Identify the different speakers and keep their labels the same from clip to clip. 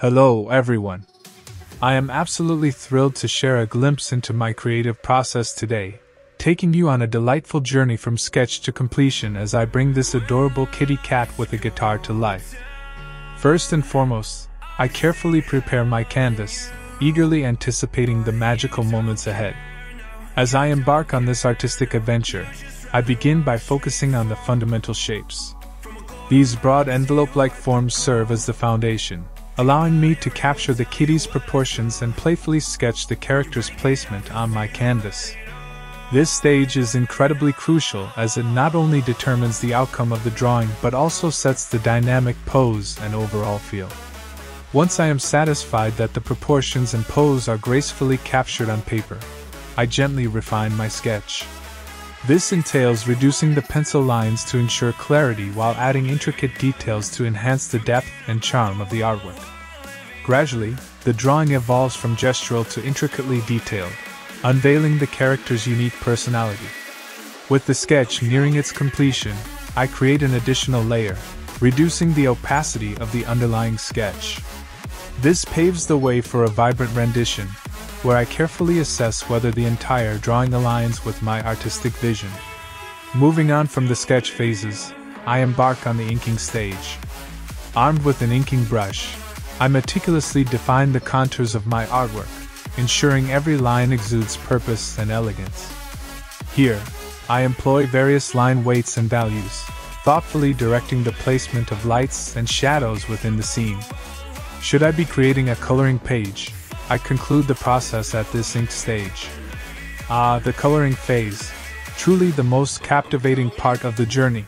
Speaker 1: Hello, everyone. I am absolutely thrilled to share a glimpse into my creative process today, taking you on a delightful journey from sketch to completion as I bring this adorable kitty cat with a guitar to life. First and foremost, I carefully prepare my canvas, eagerly anticipating the magical moments ahead. As I embark on this artistic adventure, I begin by focusing on the fundamental shapes. These broad envelope-like forms serve as the foundation, allowing me to capture the kitty's proportions and playfully sketch the character's placement on my canvas. This stage is incredibly crucial as it not only determines the outcome of the drawing but also sets the dynamic pose and overall feel. Once I am satisfied that the proportions and pose are gracefully captured on paper, I gently refine my sketch. This entails reducing the pencil lines to ensure clarity while adding intricate details to enhance the depth and charm of the artwork. Gradually, the drawing evolves from gestural to intricately detailed, unveiling the character's unique personality. With the sketch nearing its completion, I create an additional layer, reducing the opacity of the underlying sketch. This paves the way for a vibrant rendition, where I carefully assess whether the entire drawing aligns with my artistic vision. Moving on from the sketch phases, I embark on the inking stage. Armed with an inking brush, I meticulously define the contours of my artwork, ensuring every line exudes purpose and elegance. Here, I employ various line weights and values, thoughtfully directing the placement of lights and shadows within the scene. Should I be creating a coloring page, I conclude the process at this ink stage. The coloring phase, truly the most captivating part of the journey.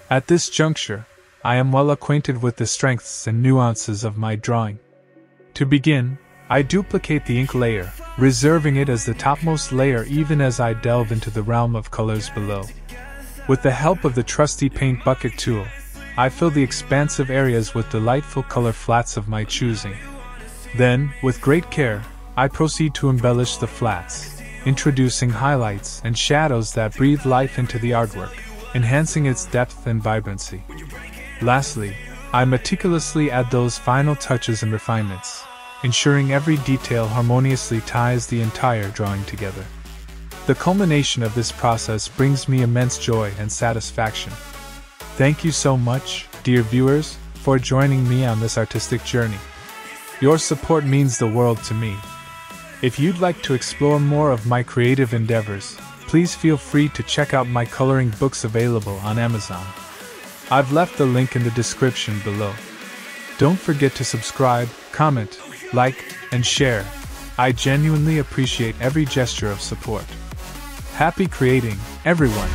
Speaker 1: At this juncture, I am well acquainted with the strengths and nuances of my drawing. To begin, I duplicate the ink layer, reserving it as the topmost layer even as I delve into the realm of colors below. With the help of the trusty paint bucket tool, I fill the expansive areas with delightful color flats of my choosing. Then, with great care, I proceed to embellish the flats, introducing highlights and shadows that breathe life into the artwork, enhancing its depth and vibrancy. Lastly, I meticulously add those final touches and refinements, ensuring every detail harmoniously ties the entire drawing together. The culmination of this process brings me immense joy and satisfaction. Thank you so much, dear viewers, for joining me on this artistic journey. Your support means the world to me. If you'd like to explore more of my creative endeavors, please feel free to check out my coloring books available on Amazon. I've left the link in the description below. Don't forget to subscribe, comment, like, and share. I genuinely appreciate every gesture of support. Happy creating, everyone!